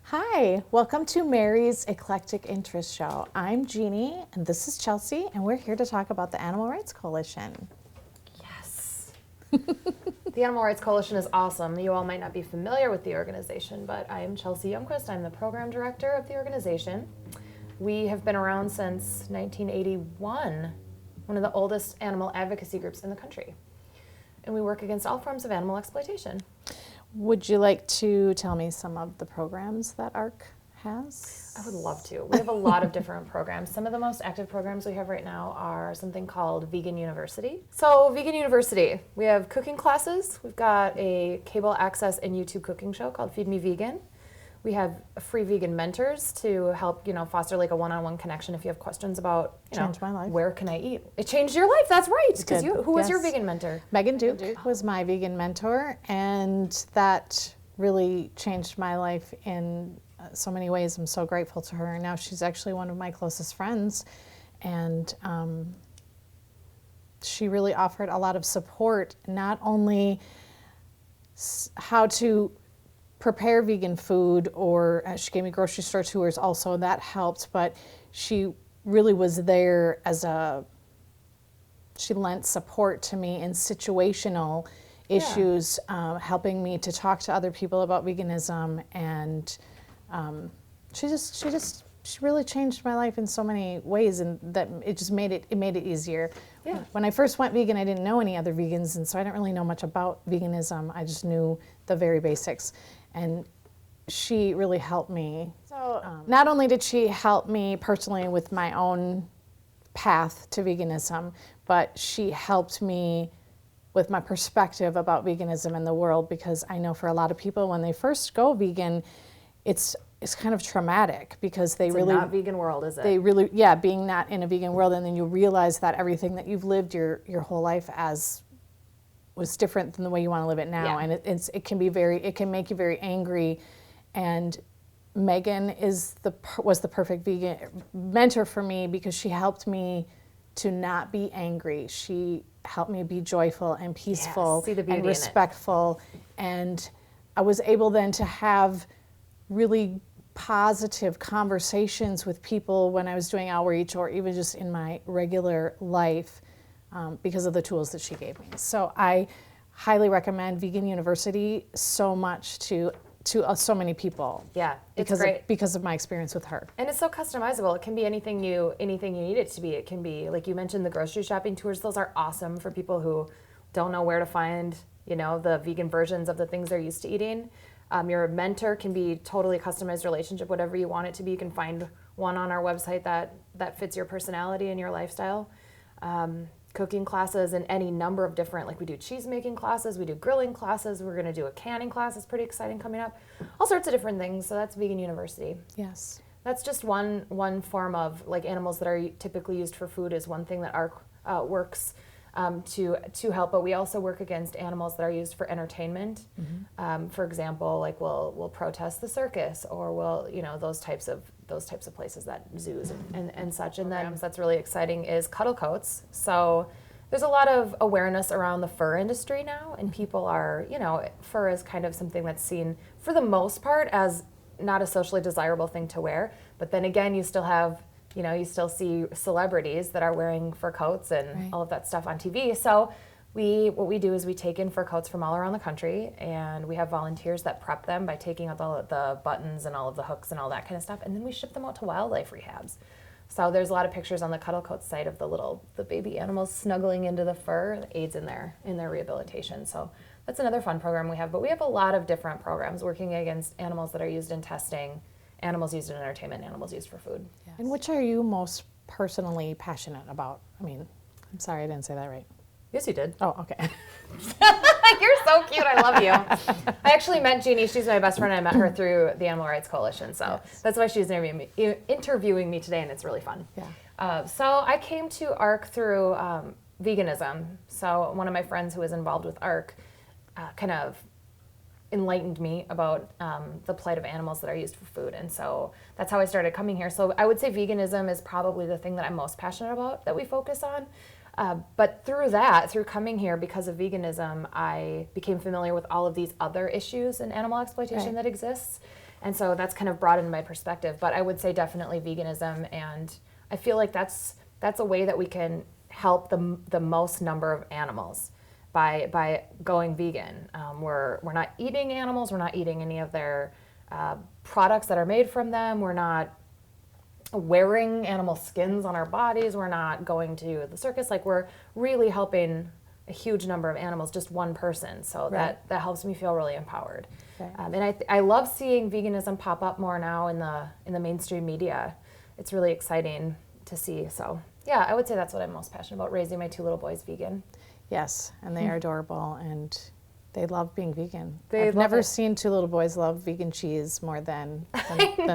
Hi, welcome to Mary's Eclectic Interest Show. I'm Jeannie, and this is Chelsea, and we're here to talk about the Animal Rights Coalition. Yes. The Animal Rights Coalition is awesome. You all might not be familiar with the organization, but I am Chelsea Youngquist. I'm the program director of the organization. We have been around since 1981, one of the oldest animal advocacy groups in the country. And we work against all forms of animal exploitation. Would you like to tell me some of the programs that ARC has? I would love to. We have a lot of different programs. Some of the most active programs we have right now are something called Vegan University. So Vegan University, we have cooking classes. We've got a cable access and YouTube cooking show called Feed Me Vegan. We have free vegan mentors to help, foster like a one-on-one connection if you have questions about, Changed my life. Where can I eat? It changed your life. That's right. Because who was your Yes. vegan mentor? Megan Duke was my vegan mentor, and that really changed my life in so many ways. I'm so grateful to her. Now she's actually one of my closest friends, and she really offered a lot of support, not only how to prepare vegan food, or she gave me grocery store tours also, that helped, but she really was there she lent support to me in situational issues, helping me to talk to other people about veganism, and she really changed my life in so many ways, and that it just made it easier. Yeah. When I first went vegan, I didn't know any other vegans, and so I didn't really know much about veganism. I just knew the very basics, and she really helped me. So not only did she help me personally with my own path to veganism, but she helped me with my perspective about veganism in the world, because I know for a lot of people when they first go vegan, it's kind of traumatic, because it's a not vegan world, is it? They really, being not in a vegan world, and then you realize that everything that you've lived your whole life as was different than the way you want to live it now, and it can make you very angry. And Megan was the perfect vegan mentor for me, because she helped me to not be angry. She helped me be joyful and peaceful and respectful, and I was able then to have really positive conversations with people when I was doing outreach, or even just in my regular life, because of the tools that she gave me. So I highly recommend Vegan University so much to so many people. Yeah, it's great. Because of my experience with her. And it's so customizable. It can be anything you need it to be. It can be, like you mentioned, the grocery shopping tours. Those are awesome for people who don't know where to find, the vegan versions of the things they're used to eating. Your mentor can be totally customized relationship, whatever you want it to be. You can find one on our website that fits your personality and your lifestyle. Cooking classes and any number of different, like we do cheese making classes, we do grilling classes, we're going to do a canning class. It's pretty exciting coming up. All sorts of different things. So that's Vegan University. Yes. That's just one form of, like, animals that are typically used for food is one thing that ARC works to help, but we also work against animals that are used for entertainment. Mm-hmm. For example, like we'll protest the circus, or we'll, those types of places, that zoos and such. And then that's really exciting is cuddle coats. So there's a lot of awareness around the fur industry now, and people are, fur is kind of something that's seen for the most part as not a socially desirable thing to wear. But then again, you still have, you still see celebrities that are wearing fur coats and all of that stuff on TV. So what we do is we take in fur coats from all around the country, and we have volunteers that prep them by taking out the buttons and all of the hooks and all that kind of stuff, and then we ship them out to wildlife rehabs. So there's a lot of pictures on the Cuddle Coats site of the baby animals snuggling into the fur. It aids in their rehabilitation. So that's another fun program we have. But we have a lot of different programs working against animals that are used in testing, animals used in entertainment, animals used for food. Yes. And which are you most personally passionate about? I'm sorry, I didn't say that right. Yes, you did. Oh, okay. You're so cute. I love you. I actually met Jeannie. She's my best friend. I met her through the Animal Rights Coalition. So that's why she's interviewing me today, and it's really fun. Yeah. So I came to ARC through veganism. So one of my friends who was involved with ARC kind of enlightened me about the plight of animals that are used for food. And so that's how I started coming here. So I would say veganism is probably the thing that I'm most passionate about that we focus on. But through coming here, because of veganism, I became familiar with all of these other issues in animal exploitation that exists. And so that's kind of broadened my perspective. But I would say definitely veganism, and I feel like that's a way that we can help the most number of animals by going vegan. We're not eating animals. We're not eating any of their products that are made from them. We're not wearing animal skins on our bodies. We're not going to the circus. Like, we're really helping a huge number of animals, just one person. So that helps me feel really empowered. Right. And I love seeing veganism pop up more now in the mainstream media. It's really exciting to see. So yeah, I would say that's what I'm most passionate about, raising my 2 little boys vegan. Yes, and they are adorable, and they love being vegan. They I've love never it. seen 2 little boys love vegan cheese more than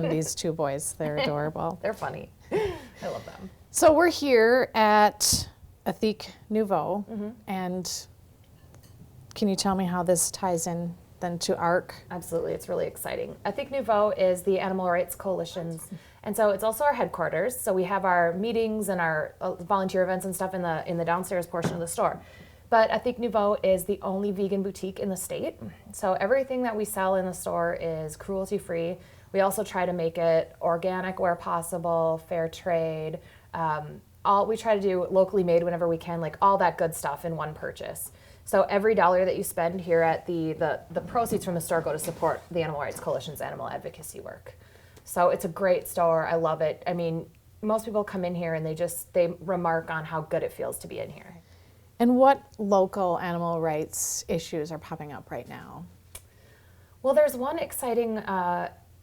these 2 boys. They're adorable. They're funny. I love them. So we're here at Eclectic Nouveau, and can you tell me how this ties in then to ARC? Absolutely, it's really exciting. Eclectic Nouveau is the Animal Rights Coalition's, and so it's also our headquarters. So we have our meetings and our volunteer events and stuff in the downstairs portion of the store. But Eclectic Nouveau is the only vegan boutique in the state. So everything that we sell in the store is cruelty-free. We also try to make it organic where possible, fair trade. We try to do locally made whenever we can, like all that good stuff in one purchase. So every dollar that you spend here at the proceeds from the store go to support the Animal Rights Coalition's animal advocacy work. So it's a great store. I love it. I mean, most people come in here and they remark on how good it feels to be in here. And what local animal rights issues are popping up right now? Well, there's one exciting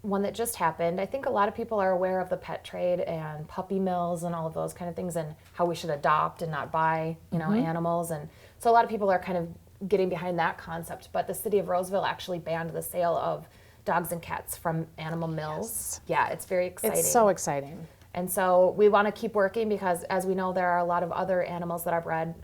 one that just happened. I think a lot of people are aware of the pet trade and puppy mills and all of those kind of things, and how we should adopt and not buy, animals. And so a lot of people are kind of getting behind that concept. But the city of Roseville actually banned the sale of dogs and cats from animal mills. Yes. Yeah, it's very exciting. It's so exciting. And so we want to keep working because, as we know, there are a lot of other animals that are bred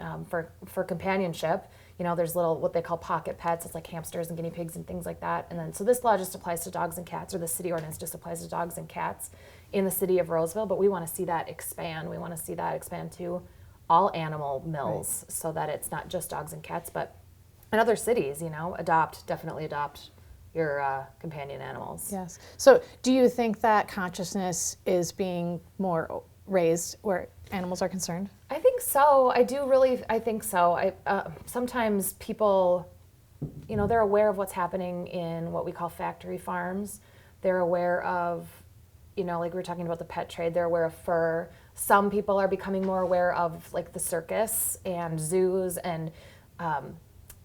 for companionship. There's little, what they call pocket pets. It's like hamsters and guinea pigs and things like that. And then, so this law just applies to dogs and cats, or the city ordinance just applies to dogs and cats in the city of Roseville. But we want to see that expand. We want to see that expand to all animal mills, so that it's not just dogs and cats, but in other cities, definitely adopt your companion animals. Yes. So do you think that consciousness is being more raised where animals are concerned? I think so. I think so. Sometimes people, they're aware of what's happening in what we call factory farms. They're aware of, like we were talking about the pet trade, they're aware of fur. Some people are becoming more aware of like the circus and zoos and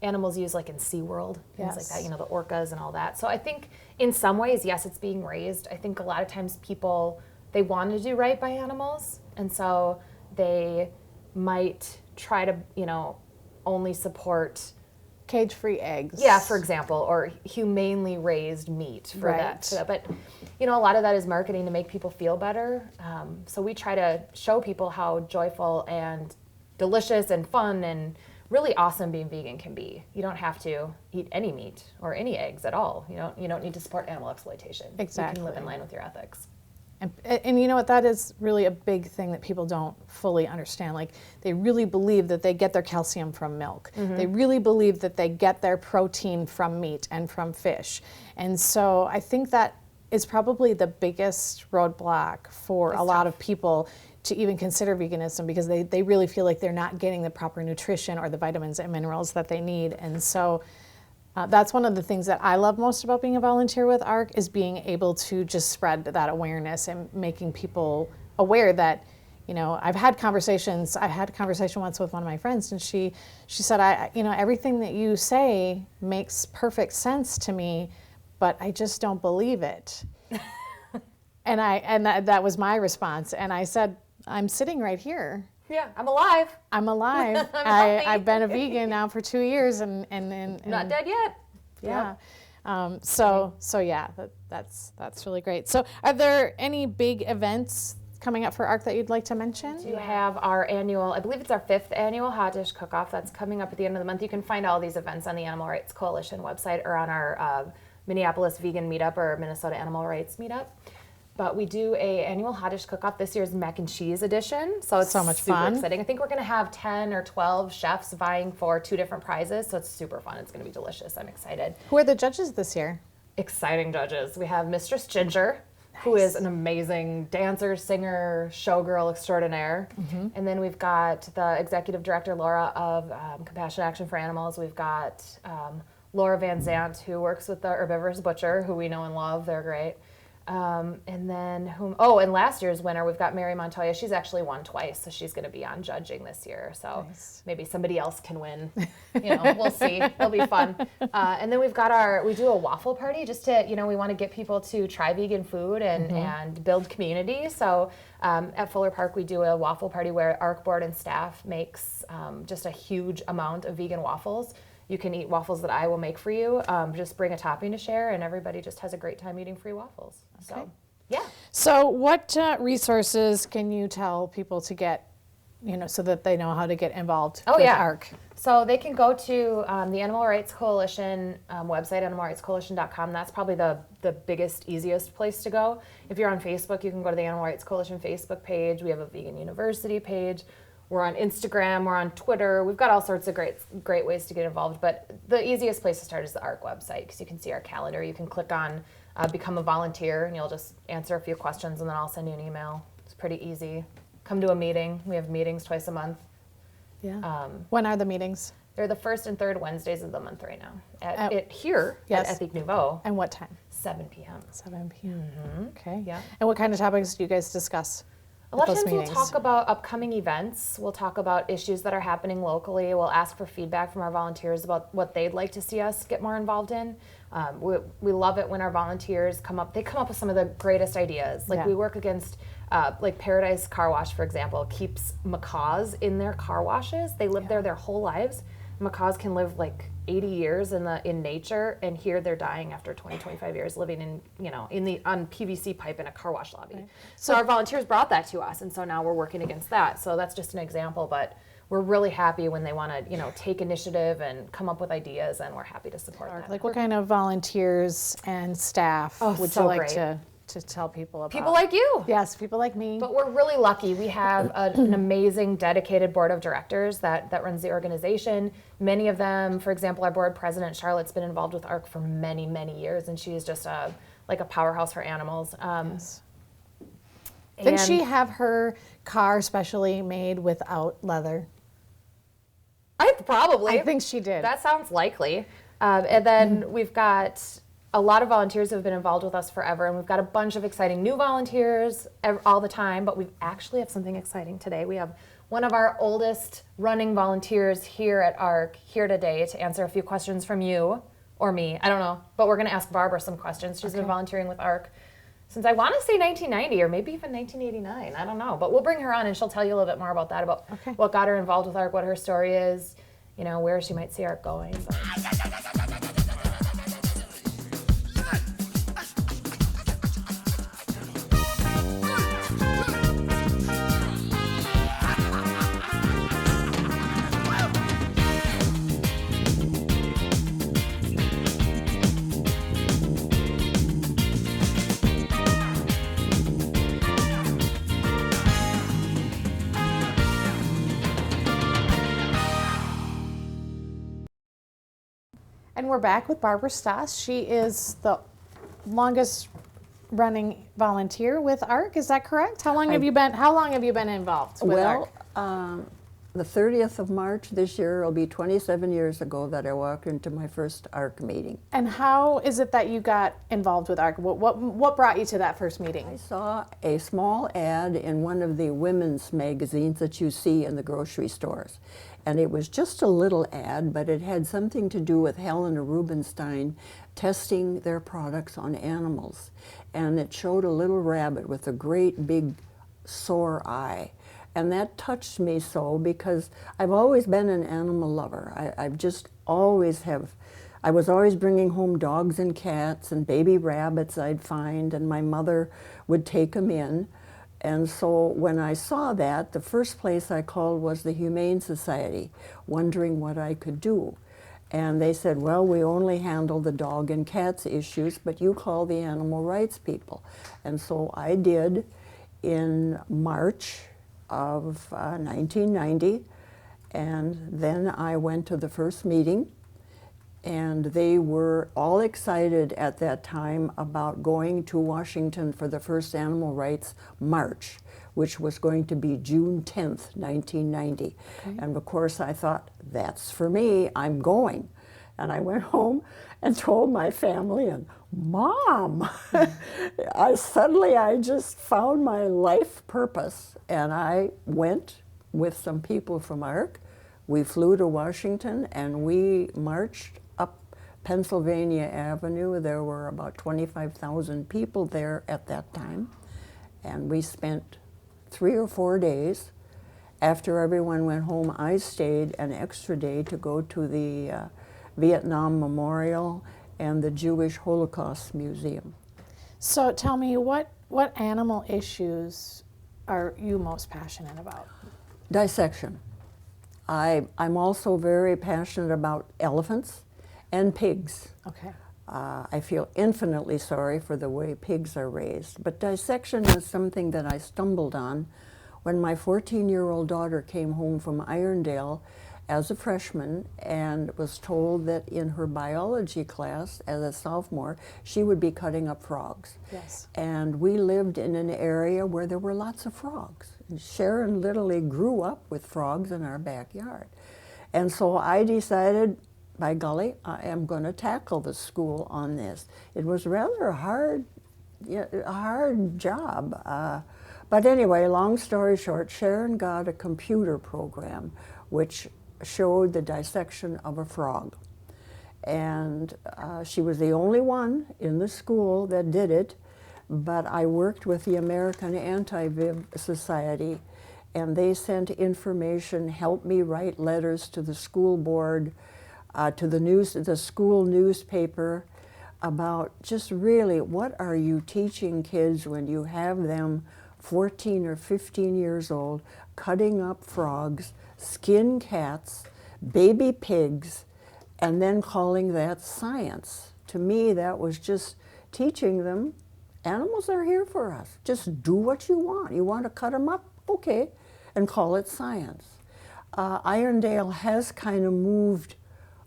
animals used like in SeaWorld, things like that, the orcas and all that. So I think in some ways, yes, it's being raised. I think a lot of times people, they want to do right by animals, and so they might try to, only support Cage-free eggs. Yeah, for example, or humanely raised meat for that. But, a lot of that is marketing to make people feel better. So we try to show people how joyful and delicious and fun and really awesome being vegan can be. You don't have to eat any meat or any eggs at all. You don't need to support animal exploitation. Exactly. You can live in line with your ethics. And you know what, that is really a big thing that people don't fully understand. Like, they really believe that they get their calcium from milk. Mm-hmm. They really believe that they get their protein from meat and from fish. And so I think that is probably the biggest roadblock for a lot of people to even consider veganism, because they really feel like they're not getting the proper nutrition or the vitamins and minerals that they need. And so that's one of the things that I love most about being a volunteer with ARC, is being able to just spread that awareness and making people aware that, I've had a conversation once with one of my friends, and she said, everything that you say makes perfect sense to me, but I just don't believe it. and that was my response. And I said, I'm sitting right here. Yeah, I'm alive. I've been a vegan now for 2 years, and not dead yet. Yeah. That's really great. So are there any big events coming up for ARC that you'd like to mention? You have our annual, I believe it's our 5th annual Hot Dish Cook-Off that's coming up at the end of the month. You can find all these events on the Animal Rights Coalition website or on our Minneapolis Vegan Meetup or Minnesota Animal Rights Meetup. But we do a annual Hot Dish Cook-Off. This year's mac and cheese edition. So it's so much super fun. Exciting. I think we're going to have 10 or 12 chefs vying for 2 different prizes. So it's super fun. It's going to be delicious. I'm excited. Who are the judges this year? exciting judges. We have Mistress Ginger, who is an amazing dancer, singer, showgirl extraordinaire. And then we've got the executive director, Laura, of Compassionate Action for Animals. We've got Laura Van Zant, who works with the Herbivorous Butcher, who we know and love. They're great. And then and last year's winner, we've got Mary Montoya. She's actually won twice, so she's going to be on judging this year. So maybe somebody else can win. We'll see. It'll be fun. And then we do a waffle party just to, we want to get people to try vegan food and build community. So at Fuller Park, we do a waffle party where ARC board and staff makes just a huge amount of vegan waffles. You can eat waffles that I will make for you. Just bring a topping to share, and everybody just has a great time eating free waffles. Okay. So, yeah. So what resources can you tell people to get, so that they know how to get involved with ARC? So they can go to the Animal Rights Coalition website, animalrightscoalition.com. That's probably the biggest, easiest place to go. If you're on Facebook, you can go to the Animal Rights Coalition Facebook page. We have a Vegan University page. We're on Instagram, we're on Twitter. We've got all sorts of great ways to get involved, but the easiest place to start is the ARC website, because you can see our calendar. You can click on Become a Volunteer, and you'll just answer a few questions, and then I'll send you an email. It's pretty easy. Come to a meeting. We have meetings twice a month. Yeah. When are the meetings? They're the first and third Wednesdays of the month right now. At Ethique Nouveau. And what time? 7 p.m. 7 p.m. Okay. Yeah. And what kind of topics do you guys discuss? A lot of times we'll talk about upcoming events. We'll talk about issues that are happening locally. We'll ask for feedback from our volunteers about what they'd like to see us get more involved in. We love it when our volunteers come up with some of the greatest ideas. We work against, Paradise Car Wash, for example, keeps macaws in their car washes. They live there their whole lives. Macaws can live 80 years in nature, and here they're dying after 20, 25 years living on PVC pipe in a car wash lobby. Right. So our volunteers brought that to us, and so now we're working against that. So that's just an example, but we're really happy when they want to, take initiative and come up with ideas, and we're happy to support that. What kind of volunteers and staff would you like to tell people about? People like you. Yes, people like me. But we're really lucky. We have an amazing, dedicated board of directors that runs the organization. Many of them, for example, our board president, Charlotte's been involved with ARC for many, many years, and she's just a powerhouse for animals. Yes. Didn't she have her car specially made without leather? I think she did. That sounds likely. And then we've got a lot of volunteers who have been involved with us forever, and we've got a bunch of exciting new volunteers all the time, but we actually have something exciting today. We have one of our oldest running volunteers here at ARC here today to answer a few questions from you or me. I don't know, but we're going to ask Barbara some questions. She's been volunteering with ARC since I want to say 1990 or maybe even 1989. I don't know, but we'll bring her on and she'll tell you a little bit more about that, about what got her involved with ARC, what her story is, where she might see ARC going. And we're back with Barbara Stasz. She is the longest running volunteer with ARC. Is that correct? How long have you been involved with ARC? The 30th of March this year will be 27 years ago that I walked into my first ARC meeting. And how is it that you got involved with ARC? What brought you to that first meeting? I saw a small ad in one of the women's magazines that you see in the grocery stores. And it was just a little ad, but it had something to do with Helena Rubinstein testing their products on animals. And it showed a little rabbit with a great big sore eye. And that touched me so because I've always been an animal lover. I've just always have. I was always bringing home dogs and cats and baby rabbits I'd find, and my mother would take them in. And so when I saw that, the first place I called was the Humane Society, wondering what I could do. And they said, well, we only handle the dog and cats issues, but you call the animal rights people. And so I did in March of 1990, and then I went to the first meeting, And they were all excited at that time about going to Washington for the first Animal Rights March, which was going to be June 10th, 1990. Okay. And of course I thought, that's for me, I'm going. And I went home and told my family, and Mom, I just found my life purpose. And I went with some people from ARC. We flew to Washington and we marched up Pennsylvania Avenue. There were about 25,000 people there at that time. And we spent 3 or 4 days. After everyone went home, I stayed an extra day to go to the Vietnam Memorial and the Jewish Holocaust Museum. So tell me, what animal issues are you most passionate about? Dissection. I'm also very passionate about elephants and pigs. Okay. I feel infinitely sorry for the way pigs are raised, but dissection is something that I stumbled on when my 14-year-old daughter came home from Irondale as a freshman and was told that in her biology class as a sophomore she would be cutting up frogs. Yes. And we lived in an area where there were lots of frogs. And Sharon literally grew up with frogs in our backyard. And so I decided, by golly, I am going to tackle the school on this. It was rather a hard job. But anyway, long story short, Sharon got a computer program which showed the dissection of a frog. And she was the only one in the school that did it, but I worked with the American Anti-Vib Society, and they sent information, helped me write letters to the school board, to the school newspaper, about just really what are you teaching kids when you have them 14 or 15 years old cutting up frogs, skin cats, baby pigs, and then calling that science. To me, that was just teaching them animals are here for us. Just do what you want. You want to cut them up? Okay, and call it science. Irondale has kind of moved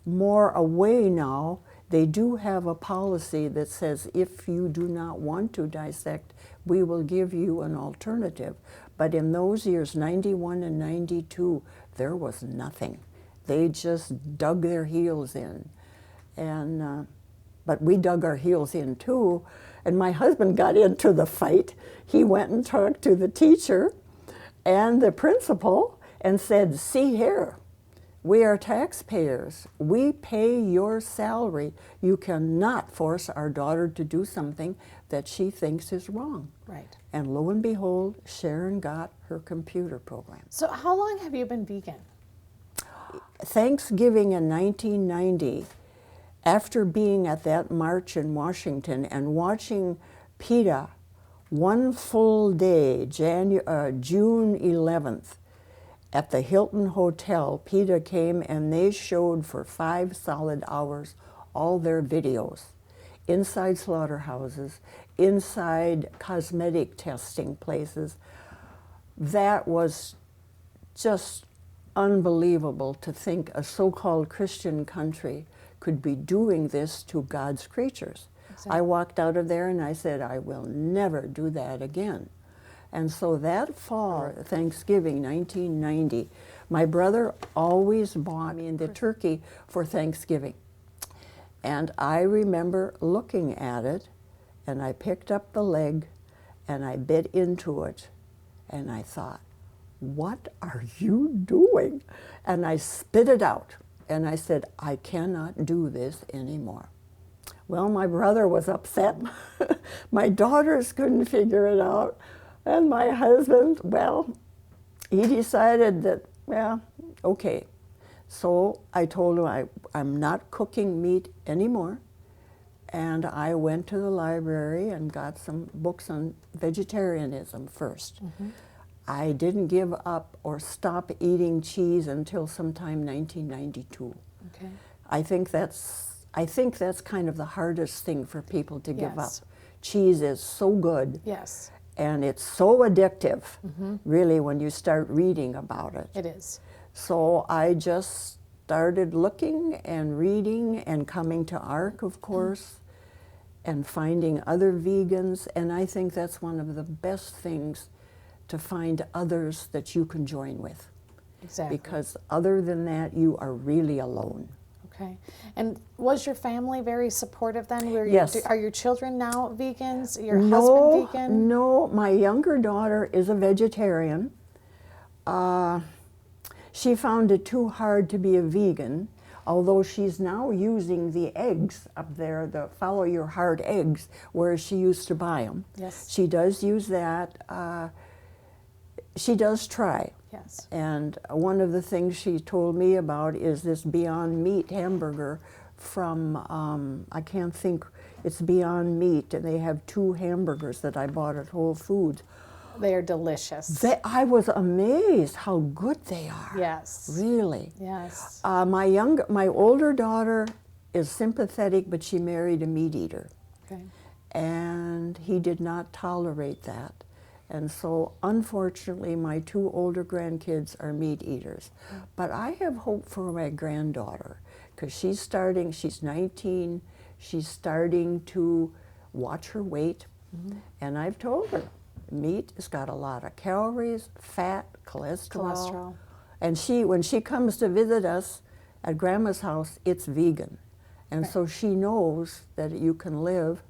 more away now. They do have a policy that says if you do not want to dissect, we will give you an alternative. But in those years, 91 and 92, there was nothing. They just dug their heels in. And, but we dug our heels in too. And my husband got into the fight. He went and talked to the teacher and the principal and said, see here, we are taxpayers. We pay your salary. You cannot force our daughter to do something that she thinks is wrong. Right. And lo and behold, Sharon got her computer program. So how long have you been vegan? Thanksgiving in 1990, after being at that march in Washington and watching PETA one full day, June 11th, at the Hilton Hotel, PETA came and they showed for 5 solid hours all their videos, inside slaughterhouses, inside cosmetic testing places. That was just unbelievable to think a so-called Christian country could be doing this to God's creatures. Exactly. I walked out of there and I said, I will never do that again. And so that fall, Thanksgiving, 1990, my brother always bought me the turkey for Thanksgiving. And I remember looking at it, and I picked up the leg, and I bit into it, and I thought, what are you doing? And I spit it out, and I said, I cannot do this anymore. Well, my brother was upset. My daughters couldn't figure it out. And my husband, well, he decided that, well, okay. So I told him I'm not cooking meat anymore. And I went to the library and got some books on vegetarianism first. Mm-hmm. I didn't give up or stop eating cheese until sometime 1992. Okay. I think that's kind of the hardest thing for people to give up. Cheese is so good. Yes. And it's so addictive, really, when you start reading about it. It is. So I just started looking and reading and coming to ARC, of course, and finding other vegans. And I think that's one of the best things, to find others that you can join with. Exactly. Because other than that, you are really alone. Okay. And was your family very supportive then? Yes. Are your children now vegans? Your No, husband vegan? no. My younger daughter is a vegetarian. She found it too hard to be a vegan, although she's now using the eggs up there, the Follow Your Heart eggs, whereas she used to buy them. Yes. She does use that. She does try. Yes. And one of the things she told me about is this Beyond Meat hamburger from, I can't think, it's Beyond Meat, and they have 2 hamburgers that I bought at Whole Foods. They are delicious. I was amazed how good they are. Yes. Really. Yes. My older daughter is sympathetic, but she married a meat eater. Okay. And he did not tolerate that. And so, unfortunately, my 2 older grandkids are meat eaters. But I have hope for my granddaughter, because she's 19, she's starting to watch her weight. And I've told her, meat has got a lot of calories, fat, cholesterol. And when she comes to visit us at Grandma's house, it's vegan. And so she knows that you can live.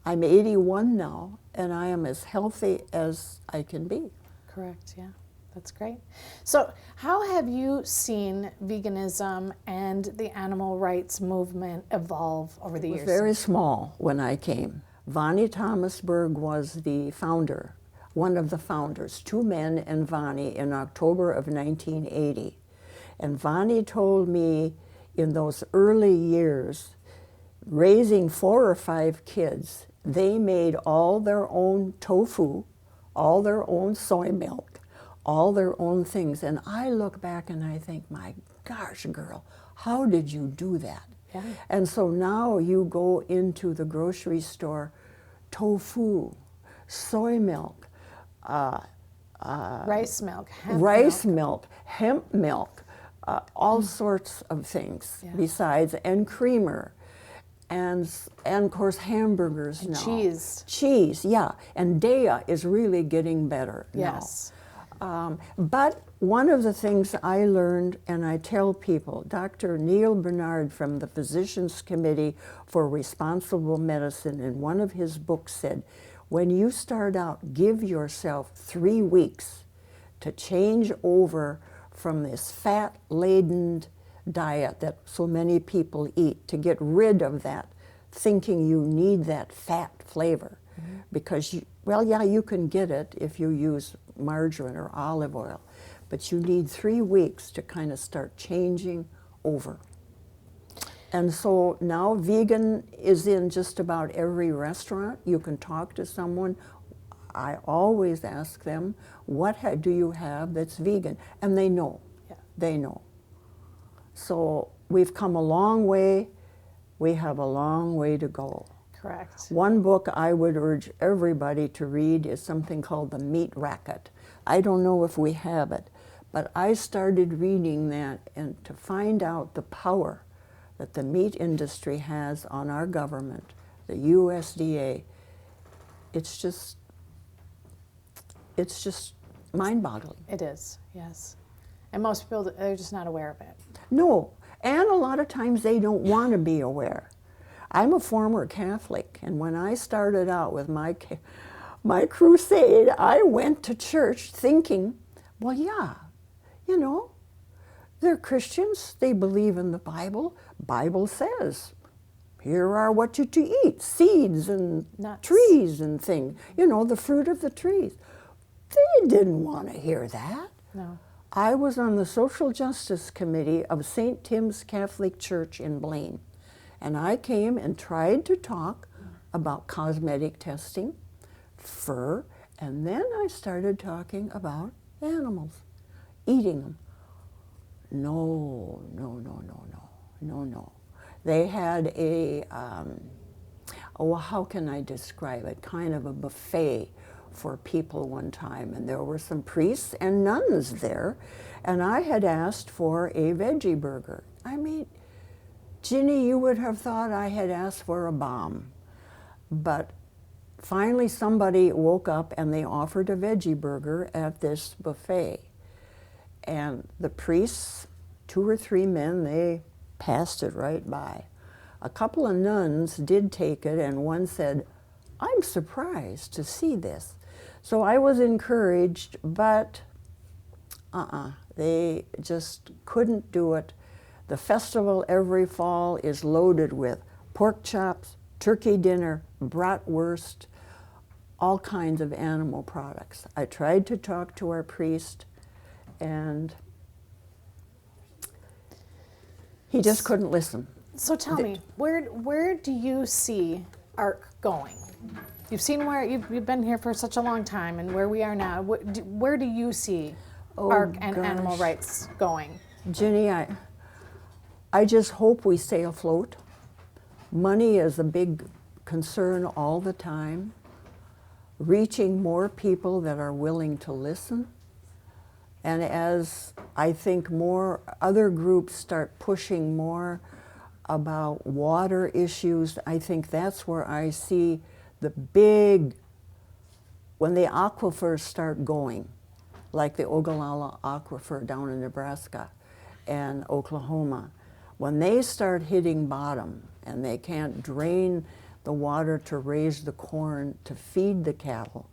I'm 81 now, and I am as healthy as I can be. Correct, yeah. That's great. So how have you seen veganism and the animal rights movement evolve over the years? It was very small when I came. Vonnie Thomasberg was the founder, one of the founders, 2 men and Vonnie, in October of 1980. And Vonnie told me in those early years, raising 4 or 5 kids, they made all their own tofu, all their own soy milk, all their own things. And I look back and I think, my gosh, girl, how did you do that? Yeah. And so now you go into the grocery store, tofu, soy milk, Rice milk, hemp milk, all sorts of things besides, and creamer. And of course hamburgers and now. Cheese, yeah. And Daya is really getting better yes. now. But one of the things I learned, and I tell people, Dr. Neil Bernard from the Physicians Committee for Responsible Medicine, in one of his books said, when you start out, give yourself 3 weeks to change over from this fat-laden diet that so many people eat, to get rid of that thinking you need that fat flavor. Because you can get it if you use margarine or olive oil, but you need 3 weeks to kind of start changing over. And so now vegan is in just about every restaurant. You can talk to someone. I always ask them, what do you have that's vegan? And they know. Yeah. They know. So we've come a long way. We have a long way to go. Correct. One book I would urge everybody to read is something called The Meat Racket. I don't know if we have it, but I started reading that, and to find out the power that the meat industry has on our government, the USDA, it's just mind-boggling. It is, yes. And most people, they're just not aware of it. No, and a lot of times they don't want to be aware. I'm a former Catholic, and when I started out with my crusade, I went to church thinking, well, yeah, they're Christians, they believe in the Bible. Bible says, here are what you to eat, seeds and nuts, trees and things, the fruit of the trees. They didn't want to hear that. No. I was on the Social Justice Committee of St. Tim's Catholic Church in Blaine, and I came and tried to talk about cosmetic testing, fur, and then I started talking about animals, eating them. No. They had a, how can I describe it, kind of a buffet for people one time, and there were some priests and nuns there, and I had asked for a veggie burger. I mean, Jeannie, you would have thought I had asked for a bomb. But finally somebody woke up and they offered a veggie burger at this buffet. And the priests, 2 or 3 men, they passed it right by. A couple of nuns did take it, and one said, "I'm surprised to see this." So I was encouraged, but they just couldn't do it. The festival every fall is loaded with pork chops, turkey dinner, bratwurst, all kinds of animal products. I tried to talk to our priest, and he just couldn't listen. So tell me, where do you see ARC going? You've seen where you've been here for such a long time, and where we are now. Where do you see ARC and animal rights going? Jeannie, I just hope we stay afloat. Money is a big concern all the time. Reaching more people that are willing to listen. And as I think more other groups start pushing more about water issues, I think that's where I see the big, when the aquifers start going, like the Ogallala Aquifer down in Nebraska and Oklahoma, when they start hitting bottom and they can't drain the water to raise the corn to feed the cattle,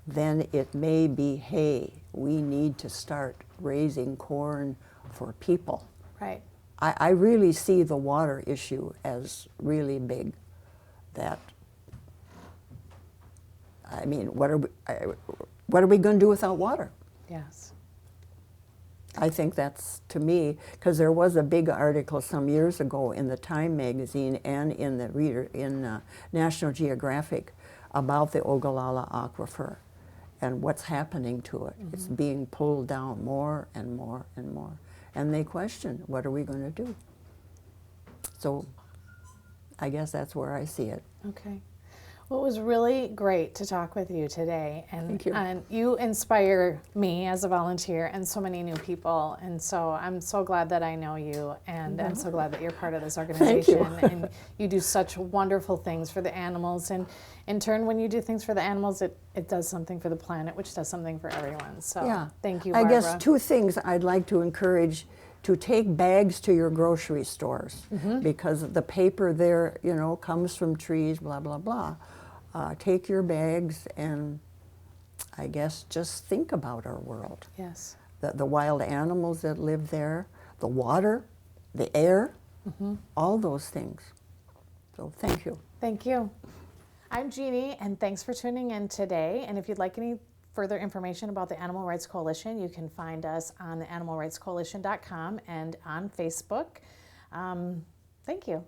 then it may be, hey, we need to start raising corn for people. Right. I really see the water issue as really big. That, I mean, what are we going to do without water? Yes. I think that's, to me, because there was a big article some years ago in the Time magazine and in the Reader, in National Geographic, about the Ogallala Aquifer and what's happening to it. It's being pulled down more and more and more. And they question, what are we going to do? So I guess that's where I see it. Okay. Well, it was really great to talk with you today. And, Thank you. And you inspire me as a volunteer and so many new people. And so I'm so glad that I know you, and I'm so glad that you're part of this organization. And you do such wonderful things for the animals. And in turn, when you do things for the animals, it does something for the planet, which does something for everyone. So Yeah. thank you, I Barbara. guess 2 things I'd like to encourage: to take bags to your grocery stores, because the paper there, you know, comes from trees, blah, blah, blah. Take your bags and I guess just think about our world. Yes. The wild animals that live there, the water, the air, all those things. So thank you. Thank you. I'm Jeannie, and thanks for tuning in today. And if you'd like any further information about the Animal Rights Coalition, you can find us on the animalrightscoalition.com and on Facebook. Thank you.